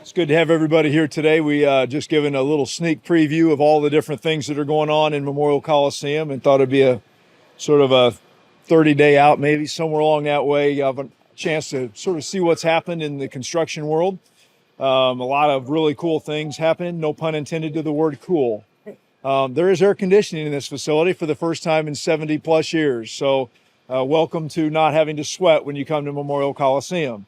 It's good to have everybody here today. We just given a little sneak preview of all the different things that are going on in Memorial Coliseum and thought it'd be a sort of a 30-day out, maybe somewhere along that way. You have a chance to sort of see what's happened in the construction world. A lot of really cool things happening, no pun intended to the word cool. There is air conditioning in this facility for the first time in 70 plus years. So welcome to not having to sweat when you come to Memorial Coliseum.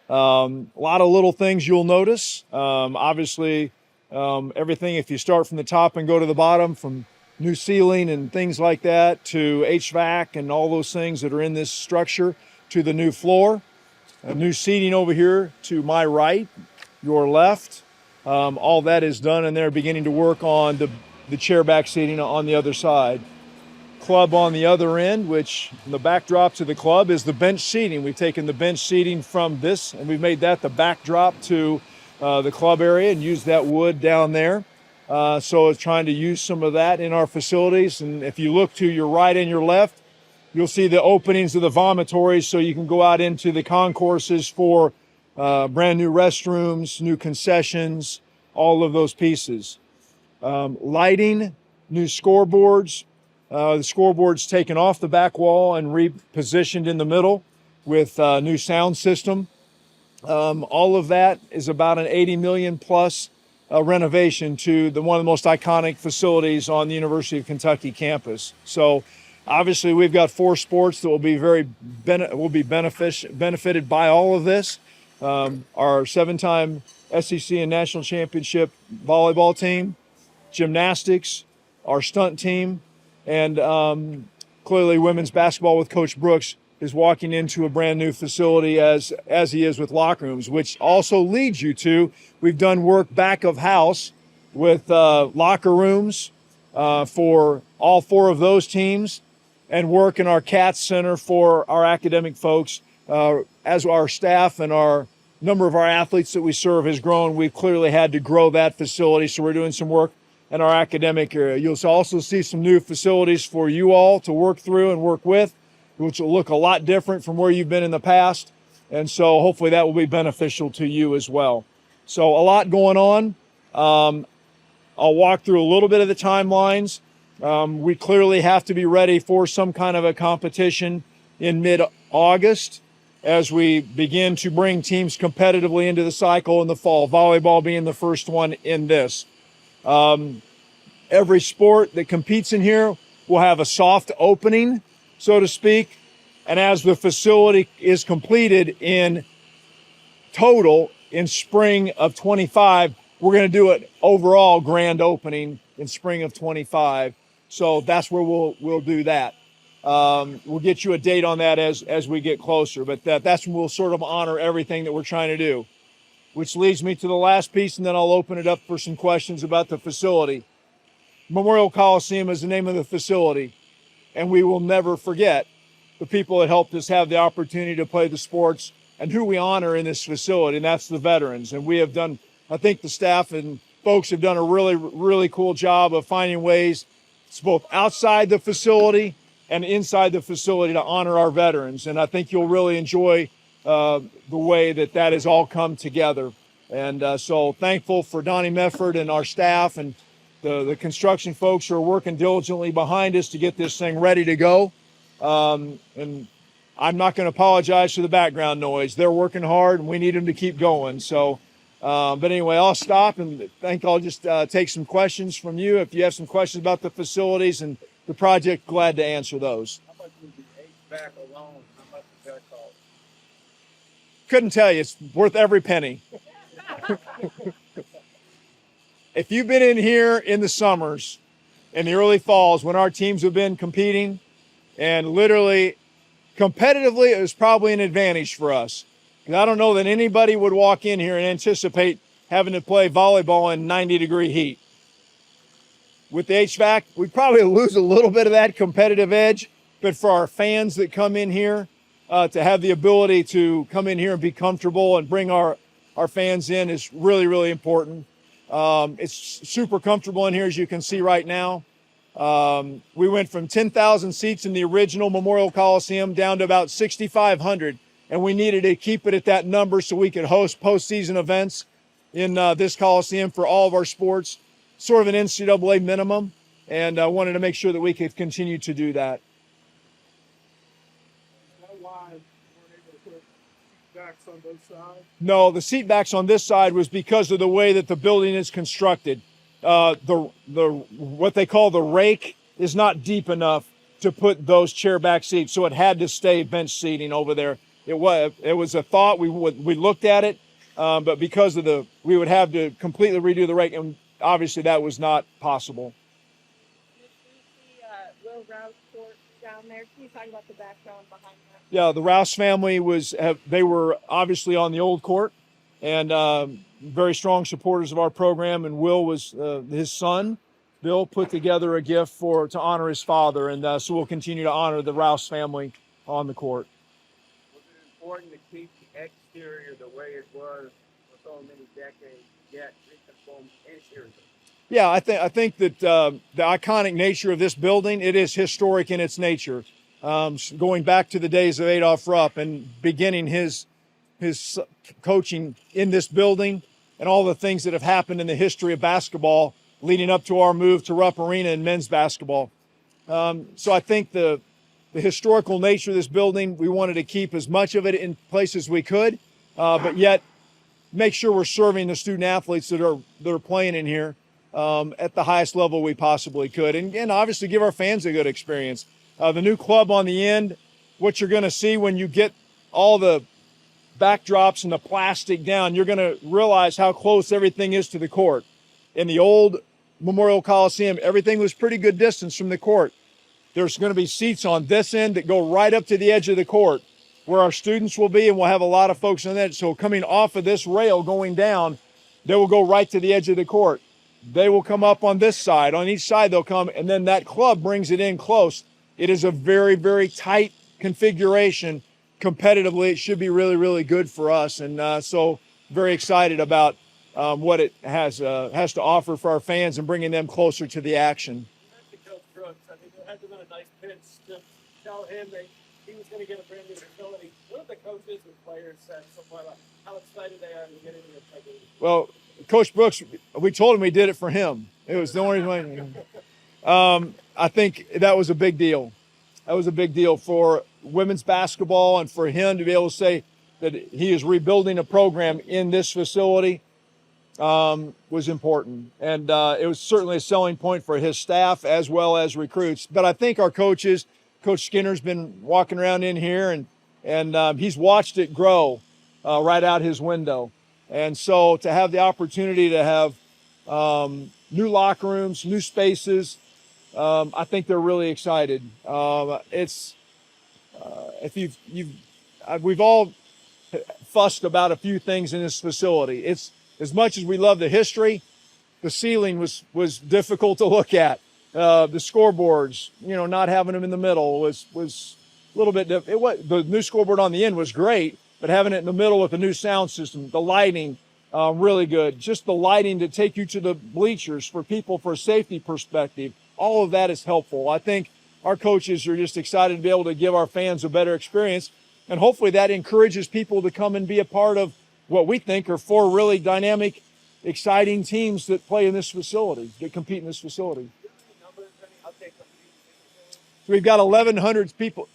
A lot of little things you'll notice. Obviously, everything, if you start from the top and go to the bottom, from new ceiling and things like that to HVAC and all those things that are in this structure, to the new floor, new seating over here to my right, your left. All that is done, and they're beginning to work on the chair back seating on the other side. Club on the other end, which the backdrop to the club is the bench seating. We've taken the bench seating from this and we've made that the backdrop to the club area and used that wood down there. So it's trying to use some of that in our facilities. And if you look to your right and your left, you'll see the openings of the vomitories so you can go out into the concourses for brand new restrooms, new concessions, all of those pieces. Lighting, new scoreboards. The scoreboard's taken off the back wall and repositioned in the middle with a new sound system. All of that is about an 80 million plus renovation to one of the most iconic facilities on the University of Kentucky campus. So obviously we've got 4 sports that will be benefited by all of this. Our 7-time SEC and national championship volleyball team, gymnastics, our stunt team, and clearly women's basketball with Coach Brooks is walking into a brand new facility as he is with locker rooms, which also leads you to, we've done work back of house with locker rooms for all 4 of those teams, and work in our CATS Center for our academic folks. As our staff and our number of our athletes that we serve has grown, we've clearly had to grow that facility, so we're doing some work in our academic area. You'll also see some new facilities for you all to work through and work with, which will look a lot different from where you've been in the past. And so hopefully that will be beneficial to you as well. So a lot going on. I'll walk through a little bit of the timelines. We clearly have to be ready for some kind of a competition in mid-August as we begin to bring teams competitively into the cycle in the fall, volleyball being the first one in this. Every sport that competes in here will have a soft opening, so to speak. And as the facility is completed in total in spring of 25, we're going to do an overall grand opening in spring of 25. So that's where we'll do that. We'll get you a date on that as we get closer, but that's when we'll sort of honor everything that we're trying to do. Which leads me to the last piece, and then I'll open it up for some questions about the facility. Memorial Coliseum is the name of the facility, and we will never forget the people that helped us have the opportunity to play the sports and who we honor in this facility, and that's the veterans. And we have done, I think the staff and folks have done a really, really cool job of finding ways, it's both outside the facility and inside the facility, to honor our veterans. And I think you'll really enjoy the way that has all come together. And so thankful for Donnie Mefford and our staff and the construction folks who are working diligently behind us to get this thing ready to go. And I'm not going to apologize for the background noise. They're working hard and we need them to keep going. So, but anyway, I'll stop and I'll just take some questions from you. If you have some questions about the facilities and the project, glad to answer those. How much was the HVAC alone? How much does that cost? Couldn't tell you. It's worth every penny. If you've been in here in the summers, in the early falls, when our teams have been competing, and literally competitively, it was probably an advantage for us. Because I don't know that anybody would walk in here and anticipate having to play volleyball in 90-degree heat. With the HVAC, we'd probably lose a little bit of that competitive edge, but for our fans that come in here, to have the ability to come in here and be comfortable and bring our fans in is really, really important. It's super comfortable in here, as you can see right now. We went from 10,000 seats in the original Memorial Coliseum down to about 6,500, and we needed to keep it at that number so we could host postseason events. in this Coliseum for all of our sports, sort of an NCAA minimum, and wanted to make sure that we could continue to do that. Is that why you weren't able to put backs on both sides? No, the seat backs on this side was because of the way that the building is constructed. The what they call the rake is not deep enough to put those chair back seats, so it had to stay bench seating over there. It was a thought. We looked at it, but because of we would have to completely redo the rake, and obviously that was not possible. Will Rouse Court down there. Can you talk about the background behind that? Yeah, the Rouse family they were obviously on the old court, and very strong supporters of our program. And Will was his son. Bill put together a gift to honor his father, and so we'll continue to honor the Rouse family on the court. Was it important to keep the exterior the way it was for so many decades, yet reconform the interior? Yeah, I think that the iconic nature of this building, it is historic in its nature. Going back to the days of Adolph Rupp and beginning his coaching in this building, and all the things that have happened in the history of basketball leading up to our move to Rupp Arena in men's basketball. So I think the historical nature of this building, we wanted to keep as much of it in place as we could, but yet make sure we're serving the student athletes that are playing in here at the highest level we possibly could, and obviously give our fans a good experience. The new club on the end, what you're going to see when you get all the backdrops and the plastic down, you're going to realize how close everything is to the court. In the old Memorial Coliseum, everything was pretty good distance from the court. There's going to be seats on this end that go right up to the edge of the court where our students will be, and we'll have a lot of folks on that. So coming off of this rail going down, they will go right to the edge of the court. They will come up on this side. On each side they'll come, and then that club brings it in close. It is a very, very tight configuration. Competitively, it should be really, really good for us. And so very excited about what it has to offer for our fans and bringing them closer to the action. You mentioned Coach Brooks. I think it had to have been a nice pitch to tell him that he was going to get a brand new facility. What have the coaches and players said so far about how excited they are to get into the facility? Well, Coach Brooks, we told him we did it for him. It was the only way. I think that was a big deal. That was a big deal for women's basketball, and for him to be able to say that he is rebuilding a program in this facility was important. And it was certainly a selling point for his staff as well as recruits. But I think our coaches, Coach Skinner's been walking around in here, and he's watched it grow right out his window. And so to have the opportunity to have new locker rooms, new spaces, I think they're really excited. We've all fussed about a few things in this facility. It's as much as we love the history, the ceiling was difficult to look at. The scoreboards, not having them in the middle was a little bit different. The new scoreboard on the end was great, but having it in the middle with the new sound system, the lighting, really good. Just the lighting to take you to the bleachers for people for a safety perspective. All of that is helpful. I think our coaches are just excited to be able to give our fans a better experience, and hopefully that encourages people to come and be a part of what we think are 4 really dynamic, exciting teams that play in this facility, that compete in this facility. We've got 1,100 people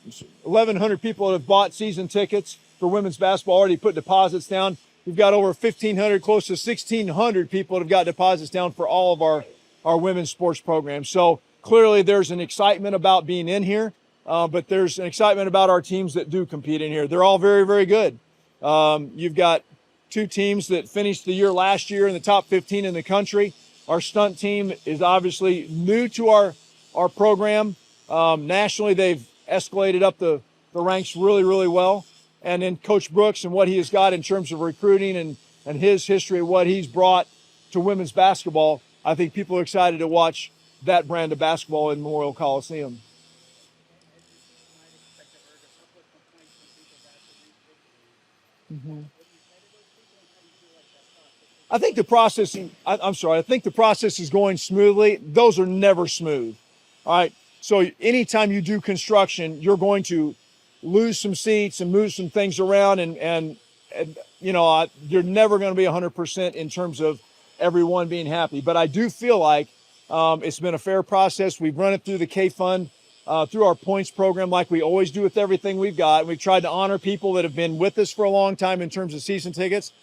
that have bought season tickets for women's basketball, already put deposits down. We've got over 1,500, close to 1,600 people that have got deposits down for all of our women's sports programs. So clearly there's an excitement about being in here, but there's an excitement about our teams that do compete in here. They're all very, very good. You've got 2 teams that finished the year last year in the top 15 in the country. Our stunt team is obviously new to our program. Nationally, they've escalated up the ranks really, really well. And then Coach Brooks and what he has got in terms of recruiting and his history of what he's brought to women's basketball, I think people are excited to watch that brand of basketball in Memorial Coliseum. Mm-hmm. I think the process, I think the process is going smoothly. Those are never smooth. All right. So anytime you do construction, you're going to lose some seats and move some things around. And you're never going to be 100% in terms of everyone being happy. But I do feel like it's been a fair process. We've run it through the K-Fund, through our points program like we always do with everything we've got. We've tried to honor people that have been with us for a long time in terms of season tickets,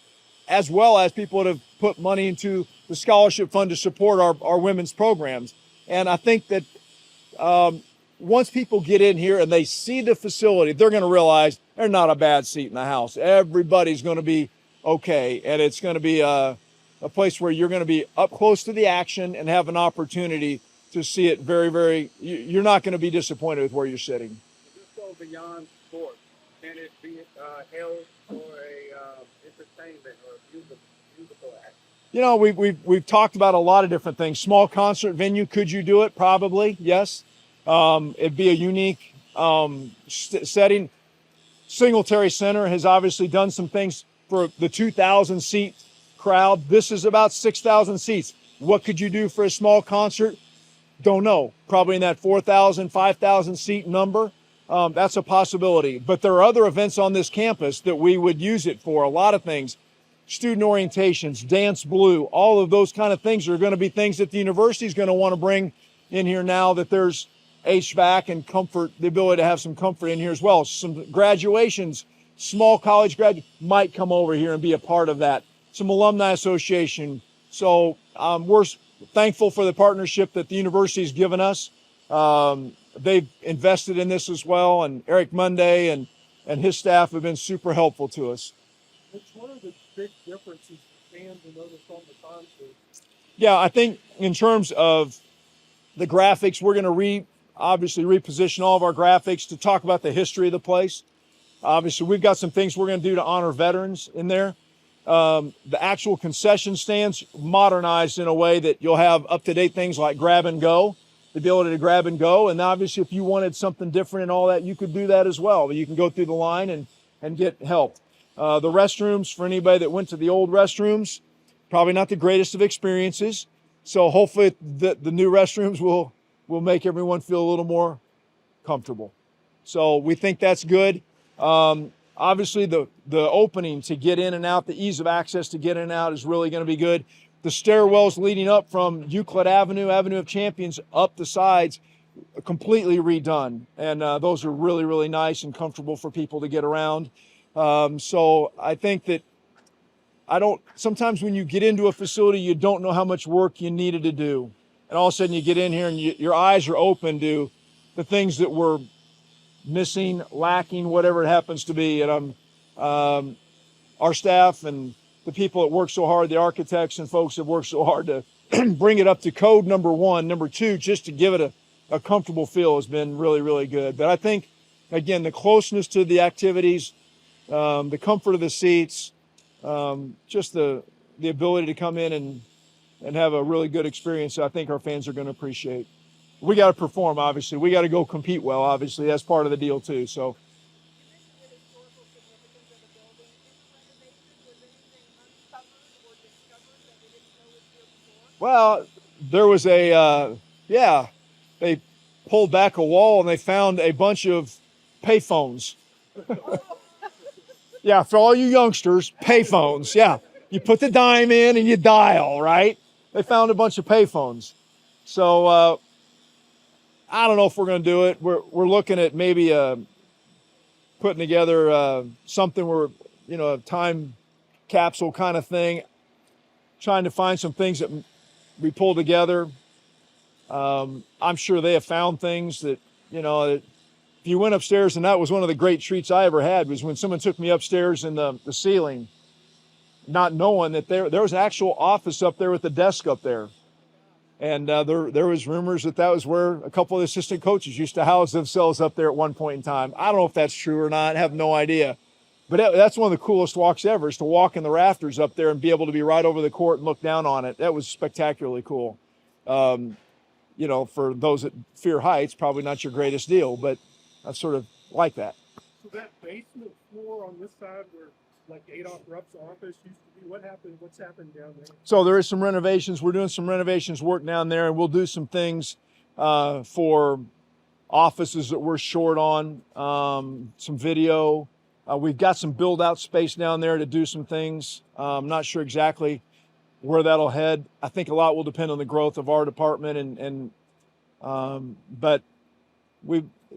as well as people that have put money into the scholarship fund to support our women's programs. And I think that once people get in here and they see the facility, they're going to realize they're not a bad seat in the house. Everybody's going to be okay. And it's going to be a place where you're going to be up close to the action and have an opportunity to see it you're not going to be disappointed with where you're sitting. Just go beyond sports. Can it be held for a entertainment or musical act? We've talked about a lot of different things. Small concert venue, could you do it? Probably, yes. It'd be a unique setting. Singletary Center has obviously done some things for the 2,000 seat crowd. This is about 6,000 seats. What could you do for a small concert? Don't know. Probably in that 4,000, 5,000 seat number. That's a possibility. But there are other events on this campus that we would use it for. A lot of things. Student orientations, Dance Blue, all of those kind of things are going to be things that the university is going to want to bring in here now that there's HVAC and comfort, the ability to have some comfort in here as well. Some graduations, small college grad might come over here and be a part of that. Some alumni association. So we're thankful for the partnership that the university has given us. They've invested in this as well, and Eric Monday and his staff have been super helpful to us. What are the big differences fans will notice on the concert? Yeah, I think in terms of the graphics, we're going to obviously reposition all of our graphics to talk about the history of the place. Obviously, we've got some things we're going to do to honor veterans in there. The actual concession stands modernized in a way that you'll have up-to-date things like grab and go, the ability to grab and go. And obviously, if you wanted something different and all that, you could do that as well. But you can go through the line and get help. The restrooms, for anybody that went to the old restrooms, probably not the greatest of experiences. So hopefully the new restrooms will make everyone feel a little more comfortable. So we think that's good. Obviously, the opening to get in and out, the ease of access to get in and out is really going to be good. The stairwells leading up from Euclid Avenue, Avenue of Champions, up the sides, completely redone. And those are really, really nice and comfortable for people to get around. So I think that sometimes when you get into a facility, you don't know how much work you needed to do. And all of a sudden you get in here and your eyes are open to the things that were missing, lacking, whatever it happens to be. And our staff and the people that work so hard, the architects and folks that work so hard to bring it up to code number one. Number two, just to give it a comfortable feel has been really, really good. But I think, again, the closeness to the activities, the comfort of the seats, just the ability to come in and have a really good experience, I think our fans are going to appreciate. We got to perform, obviously. We got to go compete well, obviously. That's part of the deal, too. So. Well, there was they pulled back a wall and they found a bunch of payphones. Yeah, for all you youngsters, payphones. Yeah, you put the dime in and you dial, right? They found a bunch of payphones. So I don't know if we're going to do it. We're looking at maybe putting together something where, a time capsule kind of thing, trying to find some things that we pull together. I'm sure they have found things that, if you went upstairs, and that was one of the great treats I ever had, was when someone took me upstairs in the ceiling, not knowing that there was an actual office up there with a desk up there. And there was rumors that was where a couple of assistant coaches used to house themselves up there at one point in time. I don't know if that's true or not. I have no idea. But that's one of the coolest walks ever, is to walk in the rafters up there and be able to be right over the court and look down on it. That was spectacularly cool. For those that fear heights, probably not your greatest deal, but I sort of like that. So that basement floor on this side where like Adolph Rupp's office used to be, what's happened down there? So there is some renovations. We're doing some renovations work down there, and we'll do some things for offices that we're short on, some video. We've got some build-out space down there to do some things. I'm not sure exactly where that'll head. I think a lot will depend on the growth of our department, but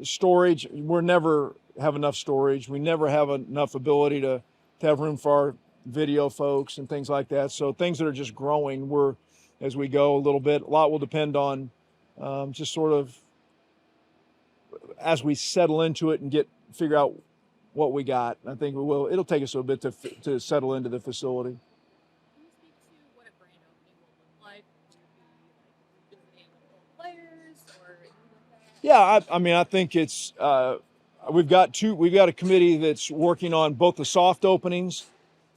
storage. We're never have enough storage. We never have enough ability to have room for our video folks and things like that. So things that are just growing, as we go a little bit. A lot will depend on just sort of as we settle into it and figure out what we got. I think we will. It'll take us a bit to settle into the facility. Can you speak to what a grand opening will look like? Will you be visiting old players or anything like that? Yeah, I mean, I think it's we've got a committee that's working on both the soft openings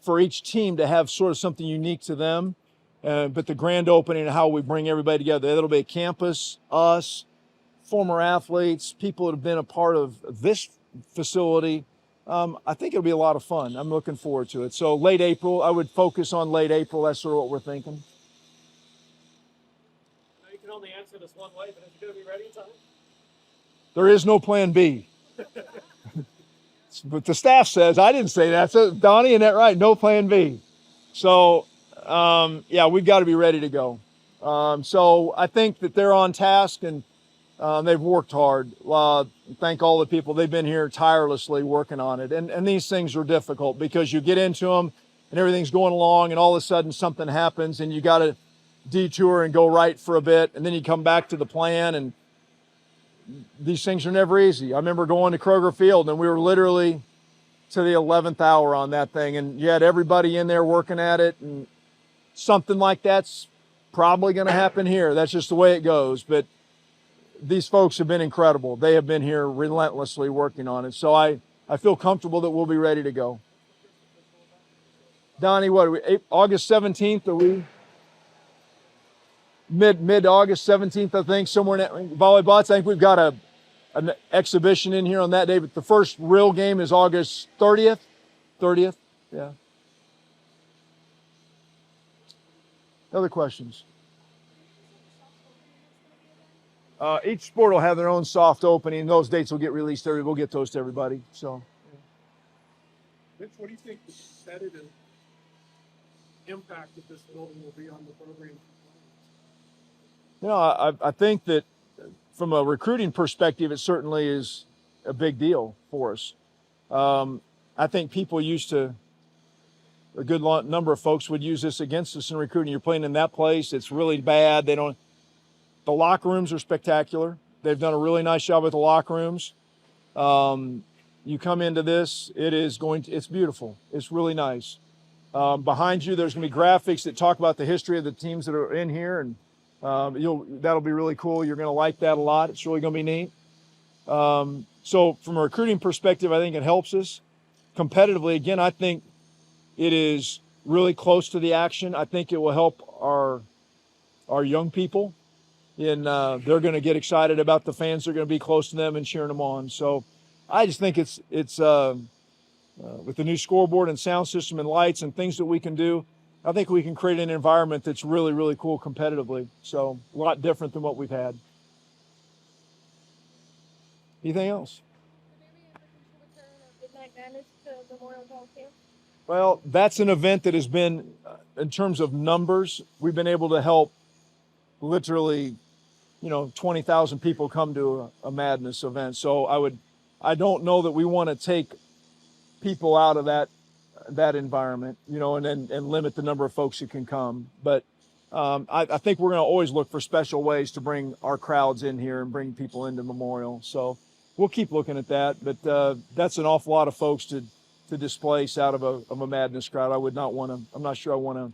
for each team to have sort of something unique to them, but the grand opening and how we bring everybody together. That'll be a campus, us, former athletes, people that have been a part of this facility. I think it'll be a lot of fun. I'm looking forward to it. So late April, I would focus on late April. That's sort of what we're thinking. Now, you can only answer this one way, but is it going to be ready in time? There is no plan B. But the staff says, I didn't say that. So Donnie, and that right? No plan B. So, yeah, we've got to be ready to go. So I think that they're on task and they've worked hard. Thank all the people. They've been here tirelessly working on it. And these things are difficult because you get into them and everything's going along and all of a sudden something happens and you got to detour and go right for a bit. And then you come back to the plan, and these things are never easy. I remember going to Kroger Field and we were literally to the 11th hour on that thing. And you had everybody in there working at it, and something like that's probably going to happen here. That's just the way it goes. But these folks have been incredible. They have been here relentlessly working on it. So I feel comfortable that we'll be ready to go. Donnie, what are we, August 17th? Are we mid-August 17th, I think, somewhere in volleyball? I think we've got an exhibition in here on that day, but the first real game is August 30th. 30th, yeah. Other questions? Each sport will have their own soft opening. Those dates will get released. We'll get those to everybody. So, Mitch, what do you think the competitive impact of this building will be on the program? you know, I think that from a recruiting perspective, it certainly is a big deal for us. I think people a good number of folks would use this against us in recruiting. You're playing in that place. It's really bad. The locker rooms are spectacular. They've done a really nice job with the locker rooms. You come into this, it's beautiful. It's really nice. Behind you, there's going to be graphics that talk about the history of the teams that are in here, and that'll be really cool. You're going to like that a lot. It's really going to be neat. So from a recruiting perspective, I think it helps us. Competitively, again, I think it is really close to the action. I think it will help our young people. And they're going to get excited about the fans. They're going to be close to them and cheering them on. So I just think it's with the new scoreboard and sound system and lights and things that we can do, I think we can create an environment that's really, really cool competitively. So a lot different than what we've had. Anything else? Could there be a potential return of Midnight Madness to Memorial Coliseum? Well, that's an event that has been, in terms of numbers, we've been able to help literally 20,000 people come to a Madness event. So I don't know that we want to take people out of that environment, and limit the number of folks who can come. But I think we're going to always look for special ways to bring our crowds in here and bring people into Memorial. So we'll keep looking at that. But that's an awful lot of folks to displace out of a Madness crowd. I'm not sure I want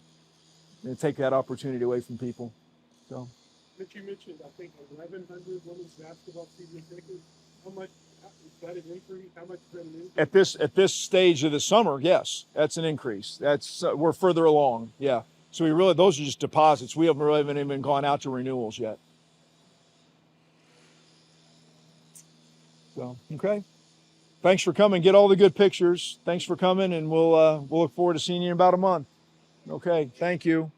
to take that opportunity away from people. So. Mitch, you mentioned, I think, 1,100 women's basketball season tickets. How much is that an increase? How much is that an increase? At this stage of the summer, yes, that's an increase. We're further along, yeah. So those are just deposits. We haven't even gone out to renewals yet. So, okay. Thanks for coming. Get all the good pictures. Thanks for coming, and we'll look forward to seeing you in about a month. Okay, thank you.